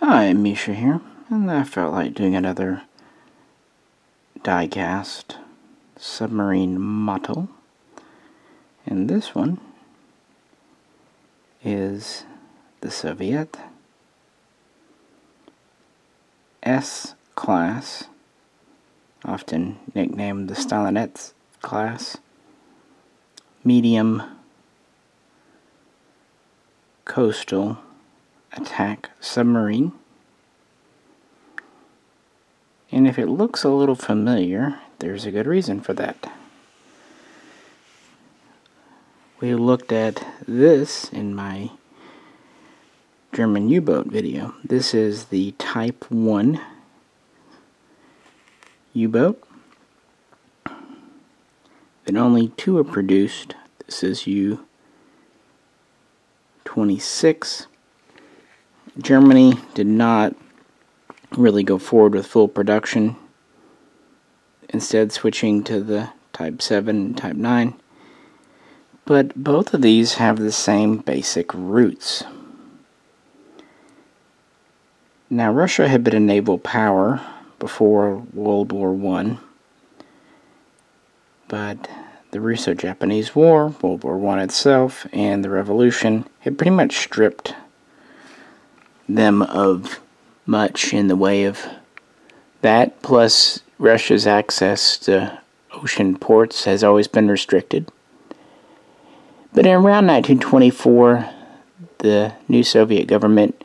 Hi, Misha here, and I felt like doing another die-cast submarine model. And this one is the Soviet S-class, often nicknamed the Stalinets class, medium coastal attack submarine. And if it looks a little familiar, there's a good reason for that. We looked at this in my German U-boat video. This is the Type 1 U-boat. But only two are produced. This is U-26. Germany did not really go forward with full production, instead switching to the Type 7 and Type 9. But both of these have the same basic roots. Now, Russia had been a naval power before World War I, but the Russo-Japanese War, World War I itself, and the Revolution had pretty much stripped them of much in the way of that, plus Russia's access to ocean ports has always been restricted. But in around 1924, the new Soviet government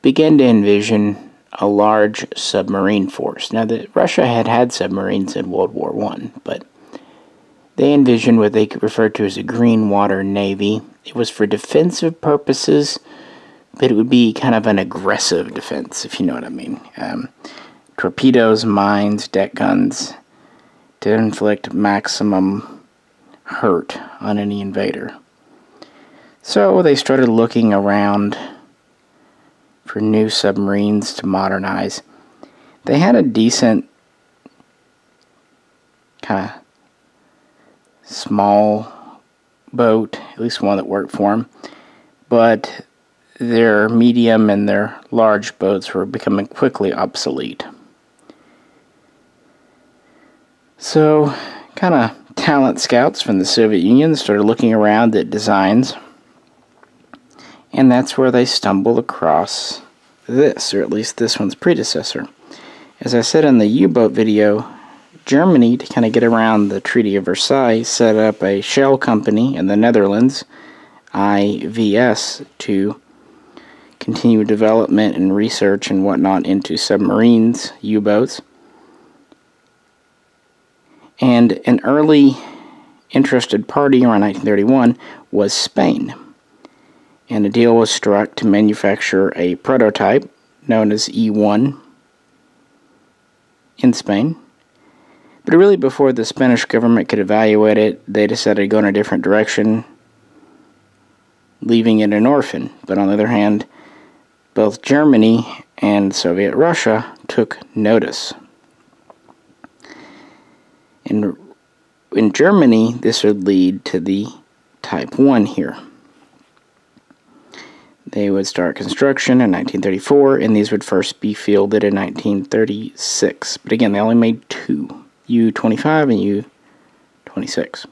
began to envision a large submarine force. Now, Russia had had submarines in World War I, but they envisioned what they referred to as a green water navy. It was for defensive purposes, but it would be kind of an aggressive defense, if you know what I mean. Torpedoes, mines, deck guns to inflict maximum hurt on any invader. So they started looking around for new submarines to modernize. They had a decent kind of small boat, at least one that worked for them, but their medium and their large boats were becoming quickly obsolete. So, kind of talent scouts from the Soviet Union started looking around at designs, and that's where they stumbled across this, or at least this one's predecessor. As I said in the U-boat video, Germany, to kind of get around the Treaty of Versailles, set up a shell company in the Netherlands, IVS, to continue development and research and whatnot into submarines, U-boats. And an early interested party around 1931 was Spain. And a deal was struck to manufacture a prototype known as E1 in Spain. But really, before the Spanish government could evaluate it, they decided to go in a different direction, leaving it an orphan. But on the other hand, both Germany and Soviet Russia took notice. And in Germany, this would lead to the Type 1 here. They would start construction in 1934, and these would first be fielded in 1936. But again, they only made two, U-25 and U-26.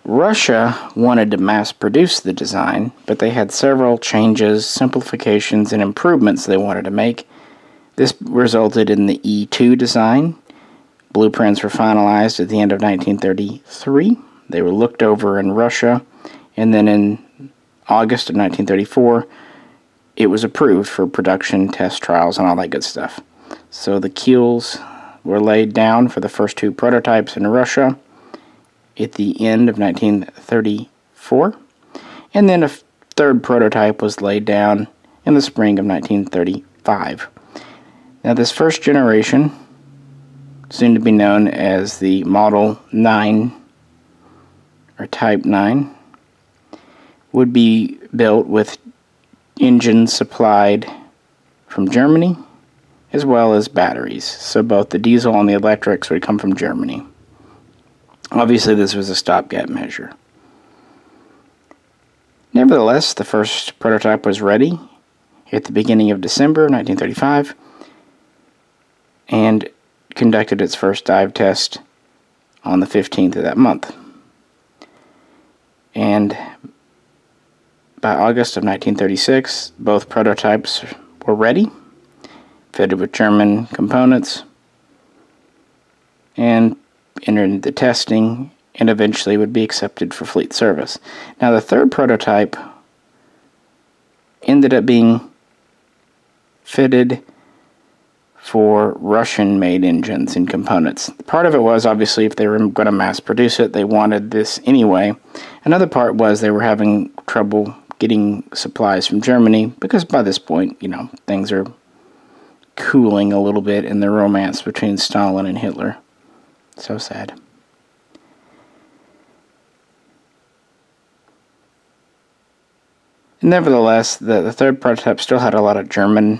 Russia wanted to mass produce the design, but they had several changes, simplifications, and improvements they wanted to make. This resulted in the E2 design. Blueprints were finalized at the end of 1933. They were looked over in Russia, and then in August of 1934, it was approved for production, test trials, and all that good stuff. So the keels were laid down for the first two prototypes in Russia at the end of 1934, and then a third prototype was laid down in the spring of 1935. Now, this first generation, soon to be known as the Model 9 or Type 9, would be built with engines supplied from Germany as well as batteries. So both the diesel and the electrics would come from Germany. Obviously, this was a stopgap measure. Nevertheless, the first prototype was ready, at the beginning of December 1935 and conducted its first dive test on the 15th of that month. And by August of 1936, both prototypes were ready, fitted with German components, and entered the testing, and eventually would be accepted for fleet service. Now, the third prototype ended up being fitted for Russian-made engines and components. Part of it was, obviously, if they were going to mass produce it, they wanted this anyway. Another part was they were having trouble getting supplies from Germany, because by this point, things are cooling a little bit in the romance between Stalin and Hitler. So sad. Nevertheless, the third prototype still had a lot of German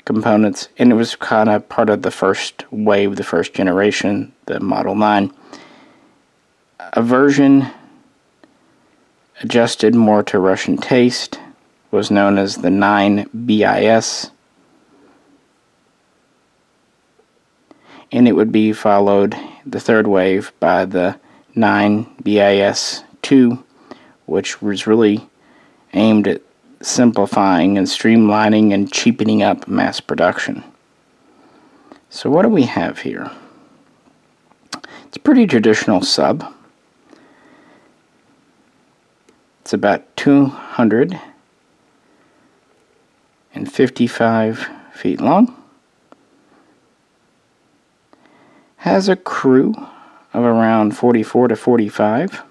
components, and it was kind of part of the first wave, the first generation, the Model 9. A version adjusted more to Russian taste was known as the 9 BIS, and it would be followed, the third wave, by the 9 BIS 2, which was really aimed at simplifying and streamlining and cheapening up mass production. So what do we have here? It's a pretty traditional sub. It's about 255 feet long. Has a crew of around 44 to 45.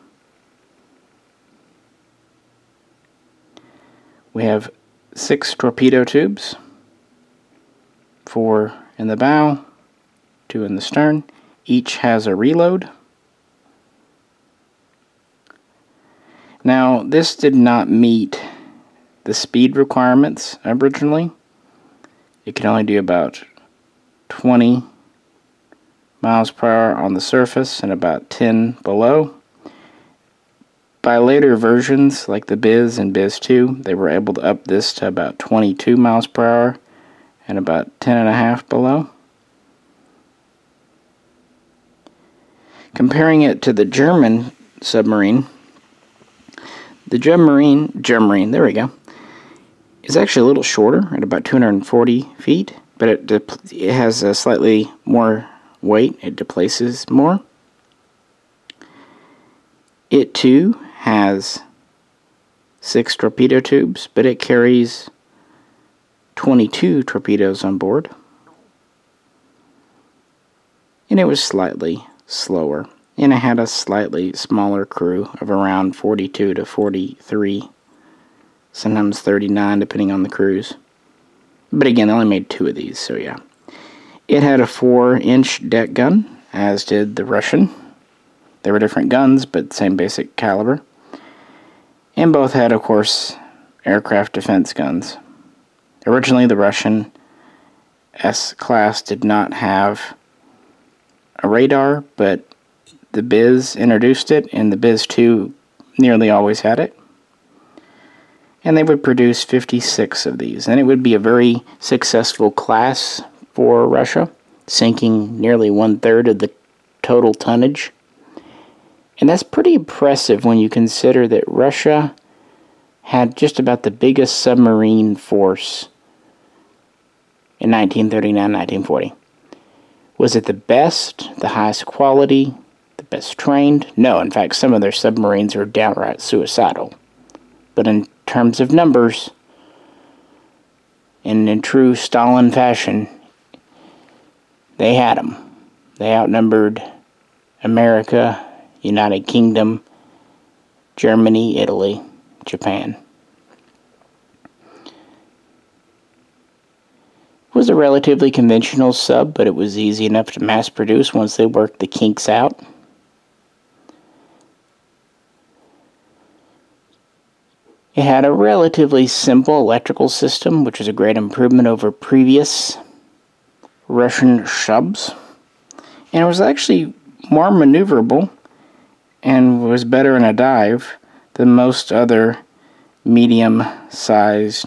We have 6 torpedo tubes, 4 in the bow, 2 in the stern. Each has a reload. Now, this did not meet the speed requirements originally. It could only do about 20 miles per hour on the surface and about 10 below. By later versions, like the Biz and Biz 2, they were able to up this to about 22 miles per hour and about 10.5 below. Comparing it to the German submarine, the Germarine, there we go, is actually a little shorter at about 240 feet, but it has a slightly more weight. It displaces more. It too has 6 torpedo tubes, but it carries 22 torpedoes on board. And it was slightly slower. And it had a slightly smaller crew of around 42 to 43, sometimes 39 depending on the crews. But again, they only made 2 of these, so yeah. It had a 4-inch deck gun, as did the Russian. They were different guns, but same basic caliber. And both had, of course, aircraft defense guns. Originally, the Russian S-class did not have a radar, but the Biz introduced it, and the Biz 2 nearly always had it. And they would produce 56 of these, and it would be a very successful class for Russia, sinking nearly 1/3 of the total tonnage. And that's pretty impressive when you consider that Russia had just about the biggest submarine force in 1939-1940. Was it the best, the highest quality, the best trained? No, in fact, some of their submarines are downright suicidal. But in terms of numbers, and in true Stalin fashion, they had them. They outnumbered America, United Kingdom, Germany, Italy, Japan. It was a relatively conventional sub, but it was easy enough to mass produce once they worked the kinks out. It had a relatively simple electrical system, which was a great improvement over previous Russian subs. And it was actually more maneuverable and was better in a dive than most other medium-sized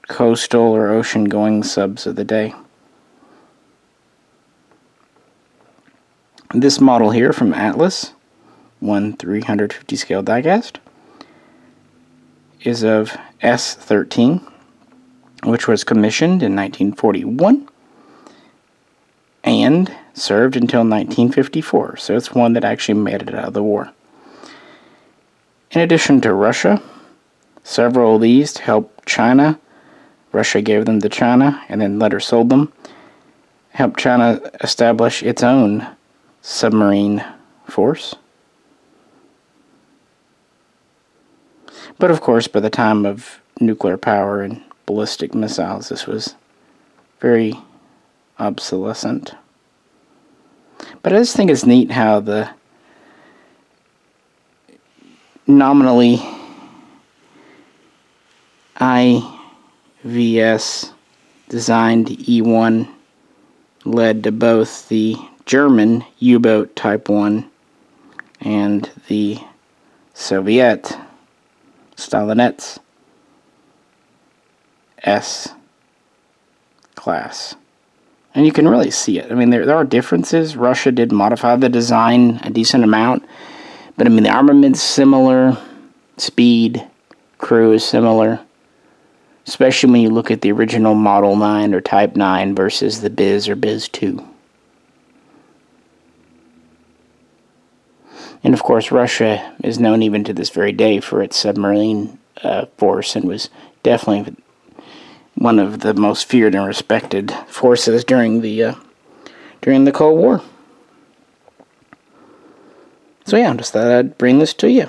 coastal or ocean-going subs of the day. This model here from Atlas, 1/350 scale diecast, is of S13, which was commissioned in 1941 and served until 1954, so it's one that actually made it out of the war. In addition to Russia, several of these helped China. Russia gave them to China and then later sold them. Helped China establish its own submarine force. But of course, by the time of nuclear power and ballistic missiles, this was very obsolescent. But I just think it's neat how the nominally IVS designed E1 led to both the German U-boat Type 1 and the Soviet Stalinets S class. And you can really see it. I mean, there are differences. Russia did modify the design a decent amount, but I mean, the armament's similar, speed, crew is similar, especially when you look at the original Model 9 or Type 9 versus the Biz or Biz 2. And of course, Russia is known even to this very day for its submarine force, and was definitely one of the most feared and respected forces during the Cold War. So yeah, I just thought I'd bring this to you.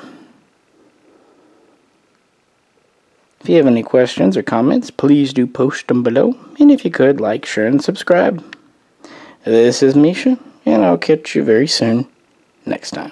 If you have any questions or comments, please do post them below. And if you could, like, share, and subscribe. This is Misha, and I'll catch you very soon next time.